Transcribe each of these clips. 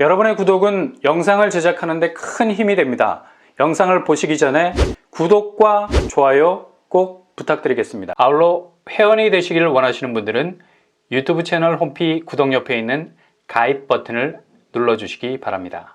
여러분의 구독은 영상을 제작하는 데 큰 힘이 됩니다. 영상을 보시기 전에 구독과 좋아요 꼭 부탁드리겠습니다. 아울러 회원이 되시기를 원하시는 분들은 유튜브 채널 홈페이지 구독 옆에 있는 가입 버튼을 눌러주시기 바랍니다.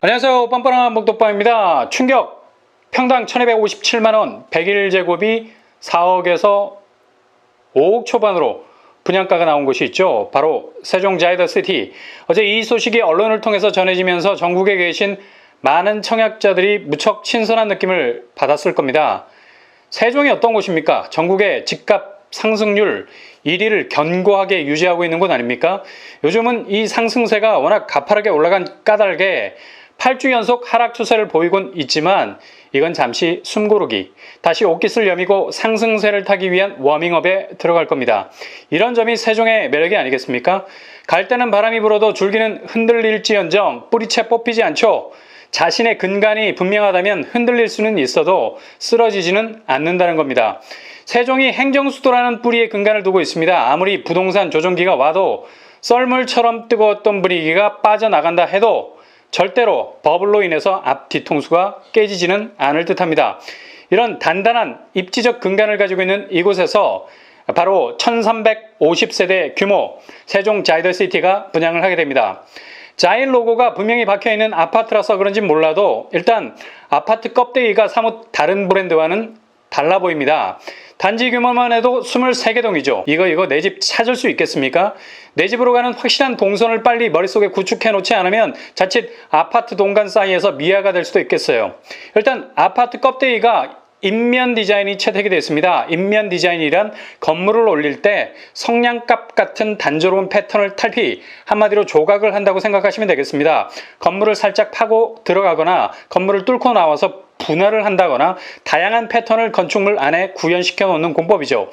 안녕하세요, 뻔뻔한 목독방입니다. 충격! 평당 1257만원, 101제곱이 4억에서 5억 초반으로 분양가가 나온 곳이 있죠. 바로 세종 자이더시티. 어제 이 소식이 언론을 통해서 전해지면서 전국에 계신 많은 청약자들이 무척 신선한 느낌을 받았을 겁니다. 세종이 어떤 곳입니까? 전국의 집값 상승률 1위를 견고하게 유지하고 있는 곳 아닙니까? 요즘은 이 상승세가 워낙 가파르게 올라간 까닭에 8주 연속 하락 추세를 보이곤 있지만 이건 잠시 숨고르기, 다시 옷깃을 여미고 상승세를 타기 위한 워밍업에 들어갈 겁니다. 이런 점이 세종의 매력이 아니겠습니까? 갈 때는 바람이 불어도 줄기는 흔들릴지언정 뿌리채 뽑히지 않죠. 자신의 근간이 분명하다면 흔들릴 수는 있어도 쓰러지지는 않는다는 겁니다. 세종이 행정수도라는 뿌리에 근간을 두고 있습니다. 아무리 부동산 조정기가 와도 썰물처럼 뜨거웠던 분위기가 빠져나간다 해도 절대로 버블로 인해서 앞 뒤통수가 깨지지는 않을 듯합니다. 이런 단단한 입지적 근간을 가지고 있는 이곳에서 바로 1350세대 규모 세종 자이더시티가 분양을 하게 됩니다. 자일 로고가 분명히 박혀있는 아파트라서 그런지 몰라도 일단 아파트 껍데기가 사뭇 다른 브랜드와는 달라 보입니다. 단지 규모만 해도 23개 동이죠. 이거 내 집 찾을 수 있겠습니까? 내 집으로 가는 확실한 동선을 빨리 머릿속에 구축해 놓지 않으면 자칫 아파트 동간 사이에서 미아가 될 수도 있겠어요. 일단 아파트 껍데기가 인면 디자인이 채택이 되어 있습니다. 인면 디자인이란 건물을 올릴 때 성냥갑 같은 단조로운 패턴을 탈피, 한마디로 조각을 한다고 생각하시면 되겠습니다. 건물을 살짝 파고 들어가거나 건물을 뚫고 나와서 분할을 한다거나 다양한 패턴을 건축물 안에 구현시켜 놓는 공법이죠.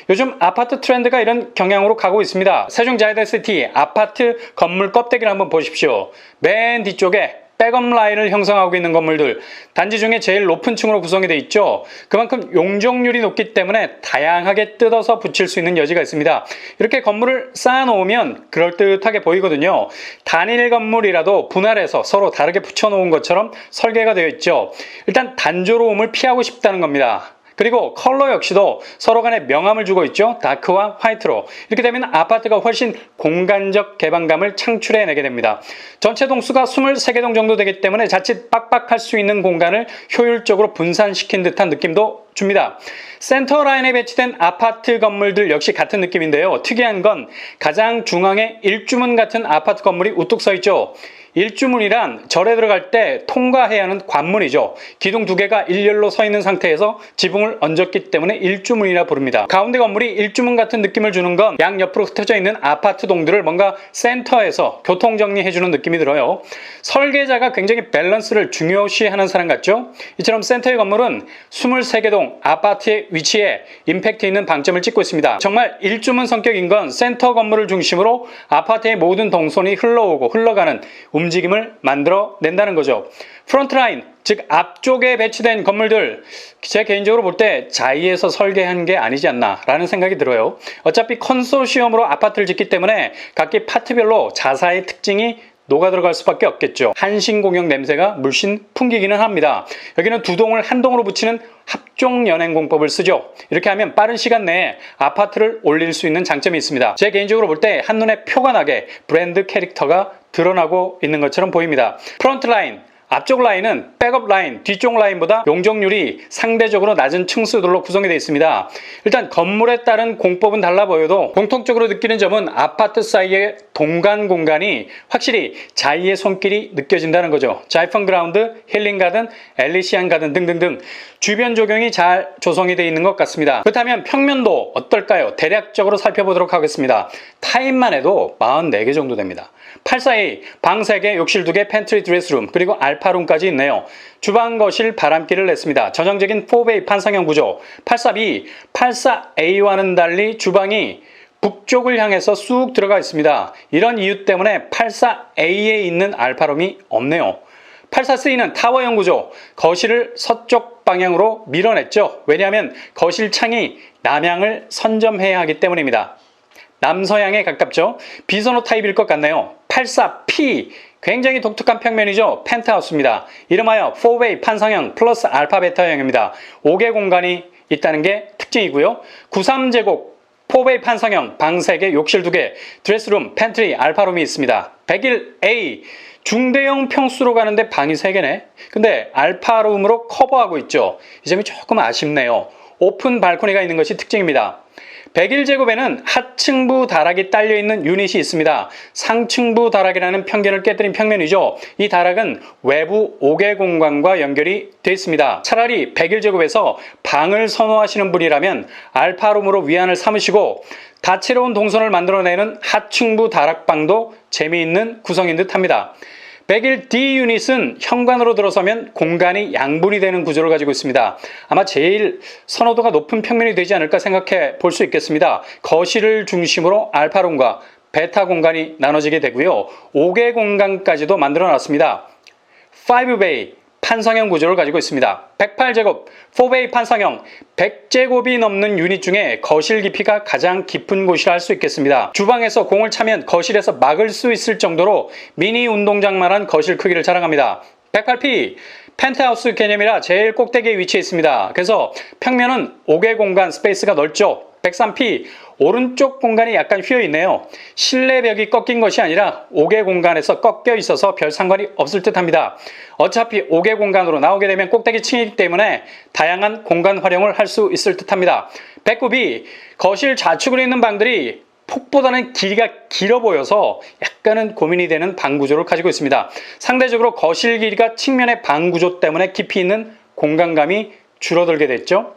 요즘 아파트 트렌드가 이런 경향으로 가고 있습니다. 세종 자이더시티 아파트 건물 껍데기를 한번 보십시오. 맨 뒤쪽에 백업 라인을 형성하고 있는 건물들, 단지 중에 제일 높은 층으로 구성이 되어 있죠. 그만큼 용적률이 높기 때문에 다양하게 뜯어서 붙일 수 있는 여지가 있습니다. 이렇게 건물을 쌓아놓으면 그럴듯하게 보이거든요. 단일 건물이라도 분할해서 서로 다르게 붙여놓은 것처럼 설계가 되어 있죠. 일단 단조로움을 피하고 싶다는 겁니다. 그리고 컬러 역시도 서로 간에 명암을 주고 있죠. 다크와 화이트로. 이렇게 되면 아파트가 훨씬 공간적 개방감을 창출해내게 됩니다. 전체 동수가 23개 동 정도 되기 때문에 자칫 빡빡할 수 있는 공간을 효율적으로 분산시킨 듯한 느낌도 줍니다. 센터 라인에 배치된 아파트 건물들 역시 같은 느낌인데요. 특이한 건 가장 중앙에 일주문 같은 아파트 건물이 우뚝 서 있죠. 일주문이란 절에 들어갈 때 통과해야 하는 관문이죠. 기둥 두 개가 일렬로 서 있는 상태에서 지붕을 얹었기 때문에 일주문이라 부릅니다. 가운데 건물이 일주문 같은 느낌을 주는 건 양옆으로 흩어져 있는 아파트 동들을 뭔가 센터에서 교통정리해주는 느낌이 들어요. 설계자가 굉장히 밸런스를 중요시하는 사람 같죠? 이처럼 센터의 건물은 23개 동 아파트의 위치에 임팩트 있는 방점을 찍고 있습니다. 정말 일주문 성격인 건 센터 건물을 중심으로 아파트의 모든 동선이 흘러오고 흘러가는 움직임을 만들어낸다는 거죠. 프론트라인, 즉 앞쪽에 배치된 건물들, 제 개인적으로 볼 때 자이에서 설계한 게 아니지 않나 라는 생각이 들어요. 어차피 컨소시엄으로 아파트를 짓기 때문에 각기 파트별로 자사의 특징이 녹아 들어갈 수밖에 없겠죠. 한신공역 냄새가 물씬 풍기기는 합니다. 여기는 두 동을 한 동으로 붙이는 합종연행공법을 쓰죠. 이렇게 하면 빠른 시간 내에 아파트를 올릴 수 있는 장점이 있습니다. 제 개인적으로 볼 때 한눈에 표가 나게 브랜드 캐릭터가 드러나고 있는 것처럼 보입니다. 프론트 라인, 앞쪽 라인은 백업 라인, 뒤쪽 라인보다 용적률이 상대적으로 낮은 층수들로 구성이 되어 있습니다. 일단 건물에 따른 공법은 달라 보여도 공통적으로 느끼는 점은 아파트 사이의 동간 공간이 확실히 자이의 손길이 느껴진다는 거죠. 자이펀 그라운드, 힐링 가든, 엘리시안 가든 등등등 주변 조경이 잘 조성이 되어 있는 것 같습니다. 그렇다면 평면도 어떨까요? 대략적으로 살펴보도록 하겠습니다. 타입만 해도 44개 정도 됩니다. 842, 방 3개, 욕실 2개, 팬트리 드레스룸, 그리고 알파룸까지 있네요. 주방, 거실, 바람길을 냈습니다. 전형적인 4베이 판상형 구조. 842, 84A와는 달리 주방이 북쪽을 향해서 쑥 들어가 있습니다. 이런 이유 때문에 84A에 있는 알파룸이 없네요. 843는 타워형 구조, 거실을 서쪽 옆방향으로 밀어냈죠. 왜냐하면 거실 창이 남향을 선점해야 하기 때문입니다. 남서향에 가깝죠. 비선호 타입일 것 같네요. 84P, 굉장히 독특한 평면이죠. 펜트하우스입니다. 이름하여 4웨이 판상형 플러스 알파 베타형입니다. 5개 공간이 있다는 게 특징이고요. 93제곱 4웨이 판상형 방 3개, 욕실 2개, 드레스룸, 팬트리, 알파룸이 있습니다. 101A, 중대형 평수로 가는데 방이 3개네. 근데 알파룸으로 커버하고 있죠. 이 점이 조금 아쉽네요. 오픈 발코니가 있는 것이 특징입니다. 101제곱에는 하층부 다락이 딸려있는 유닛이 있습니다. 상층부 다락이라는 편견을 깨뜨린 평면이죠. 이 다락은 외부 5개 공간과 연결이 되어 있습니다. 차라리 101제곱에서 방을 선호하시는 분이라면 알파룸으로 위안을 삼으시고 다채로운 동선을 만들어내는 하층부 다락방도 재미있는 구성인 듯 합니다. 101D 유닛은 현관으로 들어서면 공간이 양분이 되는 구조를 가지고 있습니다. 아마 제일 선호도가 높은 평면이 되지 않을까 생각해 볼 수 있겠습니다. 거실을 중심으로 알파룸과 베타 공간이 나눠지게 되고요. 5개 공간까지도 만들어 놨습니다. 5베이 판상형 구조를 가지고 있습니다. 108제곱 4베이 판상형 100제곱이 넘는 유닛 중에 거실 깊이가 가장 깊은 곳이라 할 수 있겠습니다. 주방에서 공을 차면 거실에서 막을 수 있을 정도로 미니 운동장만한 거실 크기를 자랑합니다. 108P 펜트하우스 개념이라 제일 꼭대기에 위치해 있습니다. 그래서 평면은 5개 공간 스페이스가 넓죠. 103P 오른쪽 공간이 약간 휘어 있네요. 실내 벽이 꺾인 것이 아니라 5개 공간에서 꺾여 있어서 별 상관이 없을 듯 합니다. 어차피 5개 공간으로 나오게 되면 꼭대기 층이기 때문에 다양한 공간 활용을 할 수 있을 듯 합니다. 109B 거실 좌측으로 있는 방들이 폭보다는 길이가 길어 보여서 약간은 고민이 되는 방 구조를 가지고 있습니다. 상대적으로 거실 길이가 측면의 방 구조 때문에 깊이 있는 공간감이 줄어들게 됐죠.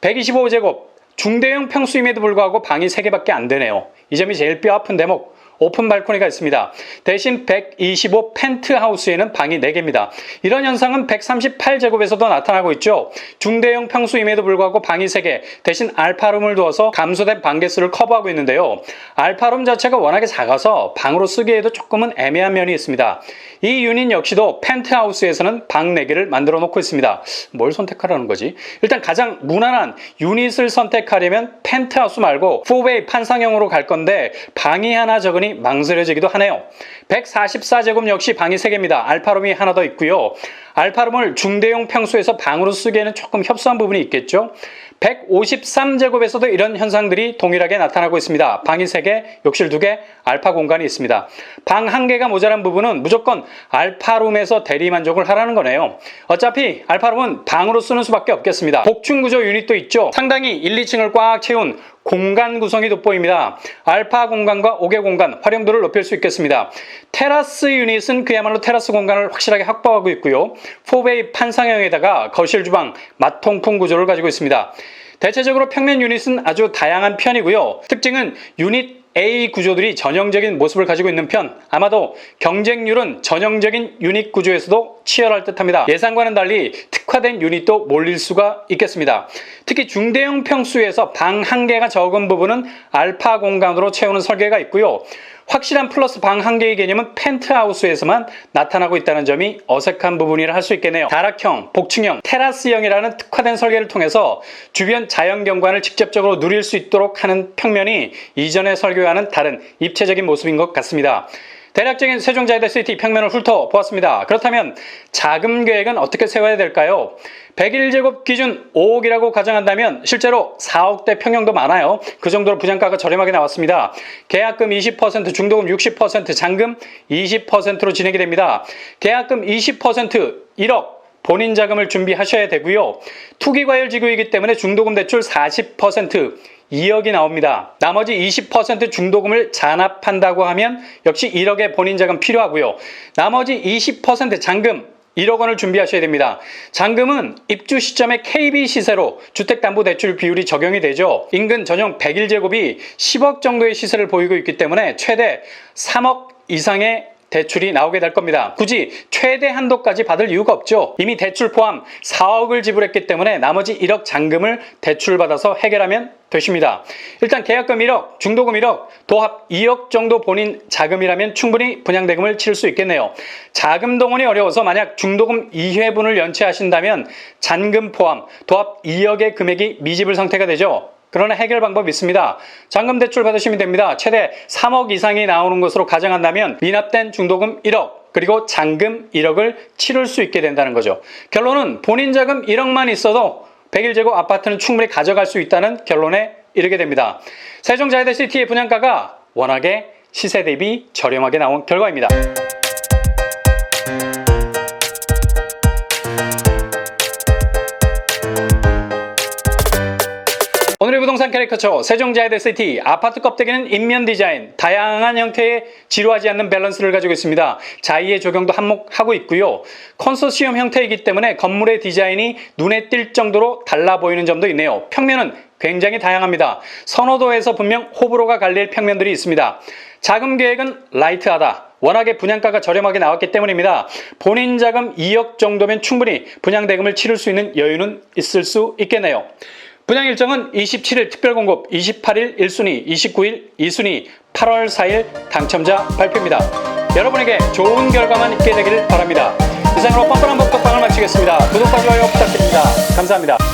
125제곱 중대형 평수임에도 불구하고 방이 3개밖에 안 되네요. 이 점이 제일 뼈아픈 대목. 오픈 발코니가 있습니다. 대신 125 펜트하우스에는 방이 4개입니다. 이런 현상은 138제곱에서도 나타나고 있죠. 중대형 평수임에도 불구하고 방이 3개, 대신 알파룸을 두어서 감소된 방 개수를 커버하고 있는데요. 알파룸 자체가 워낙에 작아서 방으로 쓰기에도 조금은 애매한 면이 있습니다. 이 유닛 역시도 펜트하우스에서는 방 4개를 만들어 놓고 있습니다. 뭘 선택하라는 거지? 일단 가장 무난한 유닛을 선택하려면 펜트하우스 말고 4웨이 판상형으로 갈 건데 방이 하나 적으니 망설여지기도 하네요. 144제곱 역시 방이 3개입니다. 알파룸이 하나 더 있고요. 알파룸을 중대형 평수에서 방으로 쓰기에는 조금 협소한 부분이 있겠죠. 153제곱에서도 이런 현상들이 동일하게 나타나고 있습니다. 방이 3개, 욕실 2개, 알파 공간이 있습니다. 방 1개가 모자란 부분은 무조건 알파룸에서 대리만족을 하라는 거네요. 어차피 알파룸은 방으로 쓰는 수밖에 없겠습니다. 복층구조 유닛도 있죠. 상당히 1, 2층을 꽉 채운 공간 구성이 돋보입니다. 알파 공간과 5개 공간 활용도를 높일 수 있겠습니다. 테라스 유닛은 그야말로 테라스 공간을 확실하게 확보하고 있고요. 4베이 판상형에다가 거실, 주방, 마통풍 구조를 가지고 있습니다. 대체적으로 평면 유닛은 아주 다양한 편이고요. 특징은 유닛 A 구조들이 전형적인 모습을 가지고 있는 편, 아마도 경쟁률은 전형적인 유닛 구조에서도 치열할 듯합니다. 예상과는 달리 특화된 유닛도 몰릴 수가 있겠습니다. 특히 중대형 평수에서 방 1개가 적은 부분은 알파 공간으로 채우는 설계가 있고요. 확실한 플러스 방 1개의 개념은 펜트하우스에서만 나타나고 있다는 점이 어색한 부분이라 할 수 있겠네요. 다락형, 복층형, 테라스형이라는 특화된 설계를 통해서 주변 자연 경관을 직접적으로 누릴 수 있도록 하는 평면이 이전의 설계와는 다른 입체적인 모습인 것 같습니다. 대략적인 세종자이더시티 평면을 훑어보았습니다. 그렇다면 자금 계획은 어떻게 세워야 될까요? 101제곱 기준 5억이라고 가정한다면 실제로 4억대 평형도 많아요. 그 정도로 분양가가 저렴하게 나왔습니다. 계약금 20%, 중도금 60%, 잔금 20%로 진행이 됩니다. 계약금 20% 1억 본인 자금을 준비하셔야 되고요. 투기과열 지구이기 때문에 중도금 대출 40% 2억이 나옵니다. 나머지 20% 중도금을 잔압한다고 하면 역시 1억의 본인 자금 필요하고요. 나머지 20% 잔금 1억 원을 준비하셔야 됩니다. 잔금은 입주 시점에 KB 시세로 주택담보대출 비율이 적용이 되죠. 인근 전용 101제곱이 10억 정도의 시세를 보이고 있기 때문에 최대 3억 이상의 대출이 나오게 될 겁니다. 굳이 최대 한도까지 받을 이유가 없죠. 이미 대출 포함 4억을 지불했기 때문에 나머지 1억 잔금을 대출받아서 해결하면 되십니다. 일단 계약금 1억, 중도금 1억, 도합 2억 정도 본인 자금이라면 충분히 분양대금을 치를 수 있겠네요. 자금 동원이 어려워서 만약 중도금 2회분을 연체하신다면 잔금 포함 도합 2억의 금액이 미지불 상태가 되죠. 그러나 해결 방법이 있습니다. 잔금 대출 받으시면 됩니다. 최대 3억 이상이 나오는 것으로 가정한다면 미납된 중도금 1억 그리고 잔금 1억을 치를 수 있게 된다는 거죠. 결론은 본인 자금 1억만 있어도 101제곱 아파트는 충분히 가져갈 수 있다는 결론에 이르게 됩니다. 세종자이더시티의 분양가가 워낙에 시세 대비 저렴하게 나온 결과입니다. 오늘의 부동산 캐리커처 세종자이더시티 아파트 껍데기는 인면 디자인 다양한 형태의 지루하지 않는 밸런스를 가지고 있습니다. 자의의 적용도 한몫하고 있고요. 컨소시엄 형태이기 때문에 건물의 디자인이 눈에 띌 정도로 달라 보이는 점도 있네요. 평면은 굉장히 다양합니다. 선호도에서 분명 호불호가 갈릴 평면들이 있습니다. 자금 계획은 라이트하다. 워낙에 분양가가 저렴하게 나왔기 때문입니다. 본인 자금 2억 정도면 충분히 분양대금을 치를 수 있는 여유는 있을 수 있겠네요. 분양 일정은 27일 특별공급, 28일 1순위, 29일 2순위, 8월 4일 당첨자 발표입니다. 여러분에게 좋은 결과만 있게 되기를 바랍니다. 이상으로 뻔뻔한 복덕방을 마치겠습니다. 구독과 좋아요 부탁드립니다. 감사합니다.